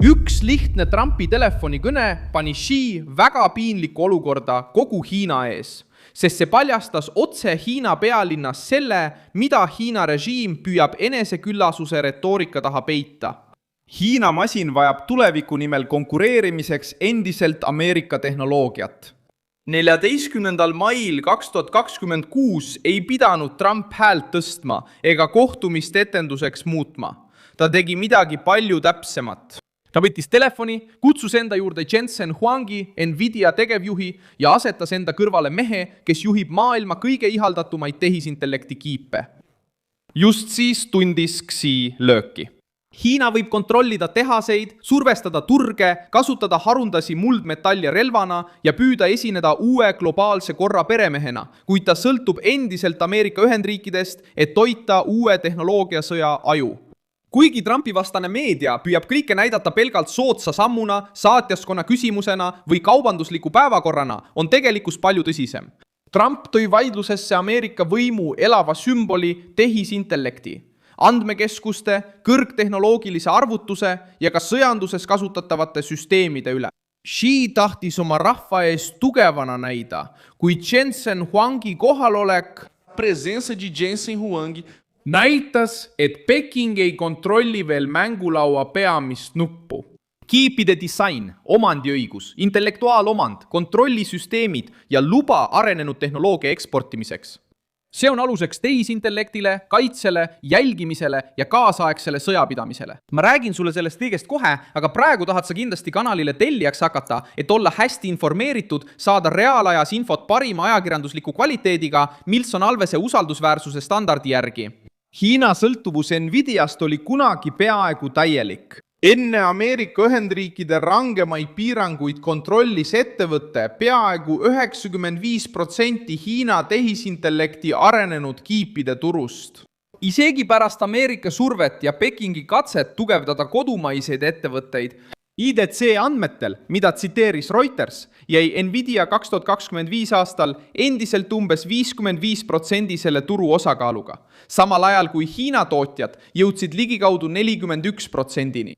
Üks lihtne Trumpi telefonikõne pani Xi väga piinlikku olukorda kogu Hiina ees, sest see paljastas otse Hiina pealinnas selle, mida Hiina režiim püüab eneseküllasuse retoorika taha peita. Hiina masin vajab tuleviku nimel konkureerimiseks endiselt Ameerika tehnoloogiat. 14. mail 2026 ei pidanud Trump häält tõstma ega kohtumist etenduseks muutma. Ta tegi midagi palju täpsemat. Ta võttis telefoni, kutsus enda juurde Jensen Huangi, Nvidia tegevjuhi ja asetas enda kõrvale mehe, kes juhib maailma kõige ihaldatumaid tehisintellekti kiipe. Just siis tundis Xi lööki. Hiina võib kontrollida tehaseid, survestada turge, kasutada harundasi muldmetalli relvana ja püüda esineda uue globaalse korra peremehena, kuid ta sõltub endiselt Ameerika Ühendriikidest, et toita uue tehnoloogiasõja aju. Kuigi Trumpi vastane meedia püüab kõike näidata pelgalt soodsa sammuna, saatjaskonna küsimusena või kaubandusliku päevakorrana, on tegelikkus palju tõsisem. Trump tõi vaidlusesse Ameerika võimu elava sümboli tehisintellekti, andmekeskuste, kõrgtehnoloogilise arvutuse ja ka sõjanduses kasutatavate süsteemide üle. Xi tahtis oma rahva ees tugevana näida, kui Jensen Huangi kohalolek presença de Jensen Huang näitas, et Peking ei kontrolli veel mängulaua peamist nuppu. Kiipide disain, omandiõigus, intellektuaalomand, kontrollisüsteemid ja luba arenenud tehnoloogia eksportimiseks. See on aluseks tehisintellektile, kaitsele, jälgimisele ja kaasaegsele sõjapidamisele. Ma räägin sulle sellest kõigest kohe, aga praegu tahad sa kindlasti kanalile tellijaks hakata, et olla hästi informeeritud, saada reaalajas infot parima ajakirjandusliku kvaliteediga, mis on Alvese usaldusväärsuse standardi järgi. Hiina sõltuvus Nvidiast oli kunagi peaaegu täielik. Enne Ameerika Ühendriikide rangemaid piiranguid kontrollis ettevõtte peaaegu 95% Hiina tehisintellekti arenenud kiipide turust. Isegi pärast Ameerika survet ja Pekingi katset tugevdada kodumaiseid ettevõtteid, IDC andmetel, mida tsiteeris Reuters, jäi Nvidia 2025 aastal endiselt umbes 55% selle turu osakaaluga, samal ajal kui Hiina tootjad jõudsid ligikaudu 41%-ni.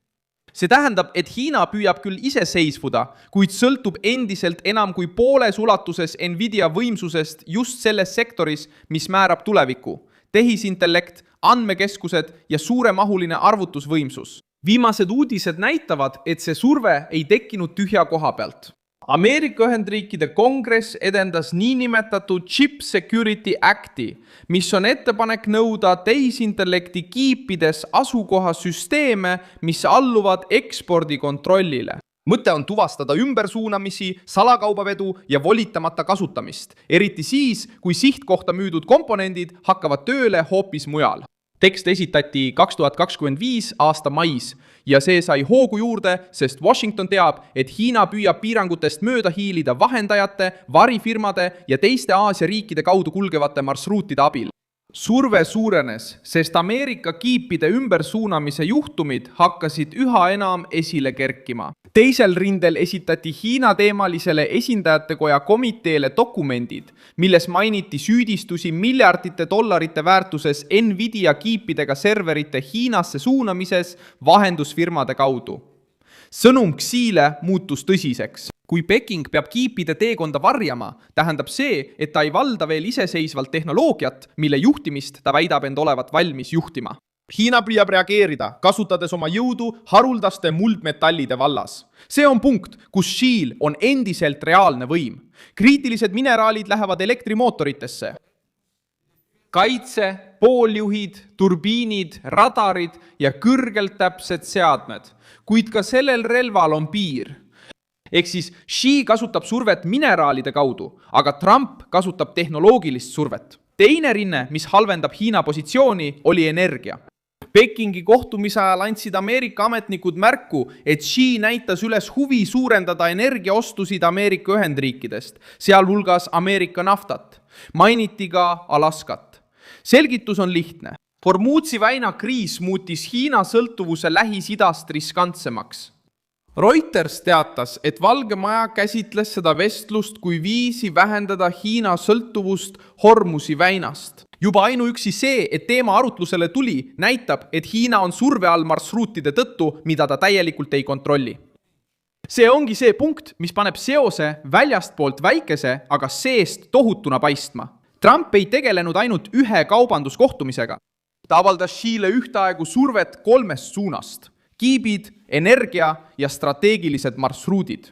See tähendab, et Hiina püüab küll iseseisvuda, kuid sõltub endiselt enam kui pooles ulatuses Nvidia võimsusest just selles sektoris, mis määrab tuleviku, tehisintellekt, andmekeskused ja suuremahuline arvutusvõimsus. Viimased uudised näitavad, et see surve ei tekkinud tühja koha pealt. Ameerika Ühendriikide kongress edendas niinimetatud Chip Security Acti, mis on ettepanek nõuda tehisintellekti kiipides asukohasüsteeme, mis alluvad ekspordikontrollile. Mõte on tuvastada ümbersuunamisi, salakaubavedu ja volitamata kasutamist, eriti siis, kui sihtkohta müüdud komponendid hakkavad tööle hoopis mujal. Tekst esitati 2025 aasta mais ja see sai hoogu juurde, sest Washington teab, et Hiina püüab piirangutest mööda hiilida vahendajate, varifirmade ja teiste Aasia riikide kaudu kulgevate marsruutide abil. Surve suurenes, sest Ameerika kiipide ümbersuunamise juhtumid hakkasid üha enam esile kerkima. Teisel rindel esitati Hiina teemalisele esindajatekoja komiteele dokumendid, milles mainiti süüdistusi miljardite dollarite väärtuses Nvidia kiipidega serverite Hiinasse suunamises vahendusfirmade kaudu. Sõnum Xile muutus tõsiseks. Kui Peking peab kiipide teekonda varjama, tähendab see, et ta ei valda veel iseseisvalt tehnoloogiat, mille juhtimist ta väidab end olevat valmis juhtima. Hiina püüab reageerida, kasutades oma jõudu haruldaste muldmetallide vallas. See on punkt, kus Xil on endiselt reaalne võim. Kriitilised mineraalid lähevad elektrimootoritesse. Kaitse, pooljuhid, turbiinid, radarid ja kõrgelt täpsed seadmed. Kuid ka sellel relval on piir. Ehk siis Xi kasutab survet mineraalide kaudu, aga Trump kasutab tehnoloogilist survet. Teine rinne, mis halvendab Hiina positsiooni, oli energia. Pekingi kohtumise ajal andsid Ameerika ametnikud märku, et Xi näitas üles huvi suurendada energiaostusid Ameerika Ühendriikidest, sealhulgas Ameerika naftat. Mainiti ka Alaskat. Selgitus on lihtne. Hormuzi väina kriis muutis Hiina sõltuvuse Lähis-Idast riskantsemaks. Reuters teatas, et Valge Maja käsitles seda vestlust kui viisi vähendada Hiina sõltuvust Hormuzi väinast. Juba ainuüksi see, et teema arutlusele tuli, näitab, et Hiina on surve all marsruutide tõttu, mida ta täielikult ei kontrolli. See ongi see punkt, mis paneb seose väljastpoolt väikese, aga seest tohutuna paistma. Trump ei tegelenud ainult ühe kaubanduskohtumisega. Ta avaldas Xiile ühtaegu survet 3 suunast. Kiibid, energia ja strateegilised marsruudid.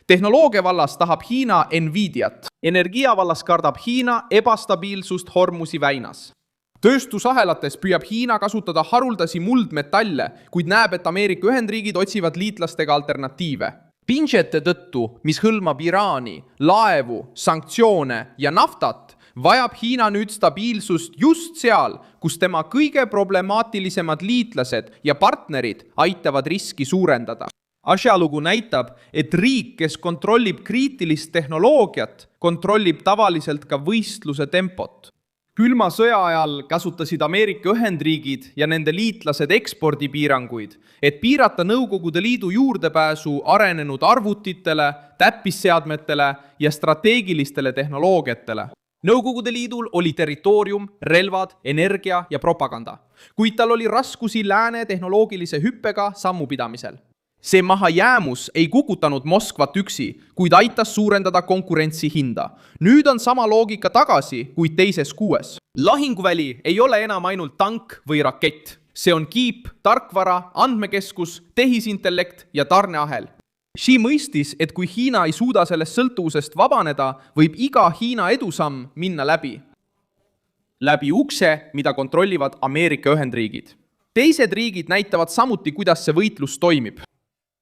Tehnoloogia vallas tahab Hiina Nvidiat. Energia vallas kardab Hiina ebastabiilsust Hormuzi väinas. Tööstusahelates püüab Hiina kasutada haruldasi muldmetalle, kuid näeb, et Ameerika Ühendriigid otsivad liitlastega alternatiive. Pinžete tõttu, mis hõlmab Iraani, laevu, sanktsioone ja naftat, vajab Hiina nüüd stabiilsust just seal, kus tema kõige problemaatilisemad liitlased ja partnerid aitavad riski suurendada. Asjalugu näitab, et riik, kes kontrollib kriitilist tehnoloogiat, kontrollib tavaliselt ka võistluse tempot. Külma sõja ajal kasutasid Ameerika Ühendriigid ja nende liitlased ekspordipiiranguid, et piirata Nõukogude Liidu juurdepääsu arenenud arvutitele, täppisseadmetele ja strateegilistele tehnoloogiatele. Nõukogude Liidul oli territoorium, relvad, energia ja propaganda, kuid tal oli raskusi lääne tehnoloogilise hüppega sammupidamisel. See mahajäämus ei kukutanud Moskvat üksi, kuid aitas suurendada konkurentsi hinda. Nüüd on sama loogika tagasi, kuid teises kuues. Lahinguväli ei ole enam ainult tank või rakett. See on kiip, tarkvara, andmekeskus, tehisintellekt ja tarneahel. Xi mõistis, et kui Hiina ei suuda sellest sõltuvusest vabaneda, võib iga Hiina edusamm minna läbi ukse, mida kontrollivad Ameerika Ühendriigid. Teised riigid näitavad samuti, kuidas see võitlus toimib.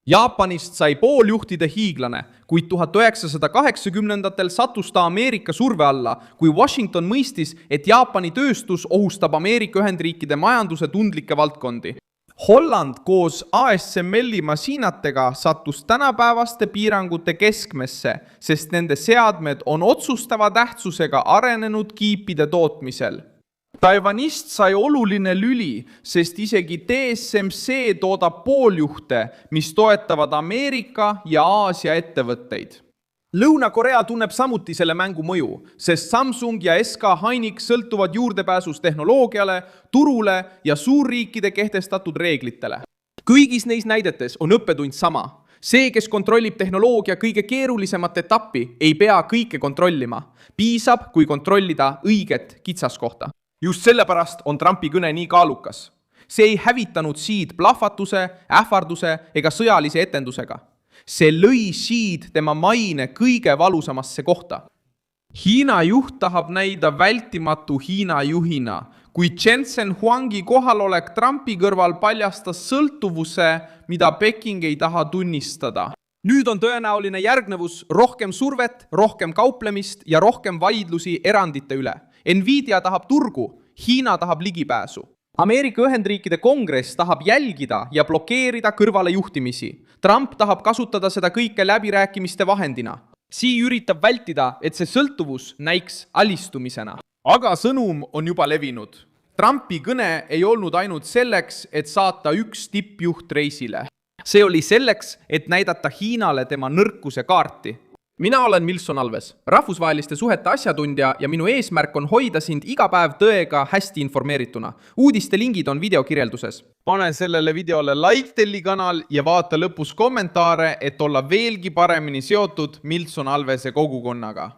Jaapanist sai pooljuhtide hiiglane, kuid 1980-ndatel sattus ta Ameerika surve alla, kui Washington mõistis, et Jaapani tööstus ohustab Ameerika Ühendriikide majanduse tundlikke valdkondi. Holland koos ASML-i masiinatega sattus tänapäevaste piirangute keskmesse, sest nende seadmed on otsustava tähtsusega arenenud kiipide tootmisel. Taiwanist sai oluline lüli, sest isegi TSMC toodab pooljuhte, mis toetavad Ameerika ja Aasia ettevõtteid. Lõuna-Korea tunneb samuti selle mängu mõju, sest Samsung ja SK Hynix sõltuvad juurdepääsust tehnoloogiale, turule ja suurriikide kehtestatud reeglitele. Kõigis neis näidetes on õppetund sama. See, kes kontrollib tehnoloogia kõige keerulisemat etappi, ei pea kõike kontrollima. Piisab, kui kontrollida õiget kitsaskohta. Just sellepärast on Trumpi kõne nii kaalukas. See ei hävitanud Xi'd plahvatuse, ähvarduse ega sõjalise etendusega. See lõi Xi'd tema maine kõige valusamasse kohta. Hiina juht tahab näida vältimatu Hiina juhina, kui Jensen Huangi kohalolek Trumpi kõrval paljastas sõltuvuse, mida Peking ei taha tunnistada. Nüüd on tõenäoline järgnevus rohkem survet, rohkem kauplemist ja rohkem vaidlusi erandite üle. Nvidia tahab turgu, Hiina tahab ligipääsu. Ameerika Ühendriikide kongress tahab jälgida ja blokeerida kõrvalejuhtimisi. Trump tahab kasutada seda kõike läbirääkimiste vahendina. Xi üritab vältida, et see sõltuvus näiks alistumisena. Aga sõnum on juba levinud. Trumpi kõne ei olnud ainult selleks, et saata üks tippjuht reisile. See oli selleks, et näidata Hiinale tema nõrkuse kaarti. Mina olen Milson Alves, rahvusvaheliste suhete asjatundja ja minu eesmärk on hoida sind iga päev tõega hästi informeerituna. Uudiste lingid on videokirjelduses. Pane sellele videole LikeTelli kanal ja vaata lõpus kommentaare, et olla veelgi paremini seotud Milson Alvese kogukonnaga.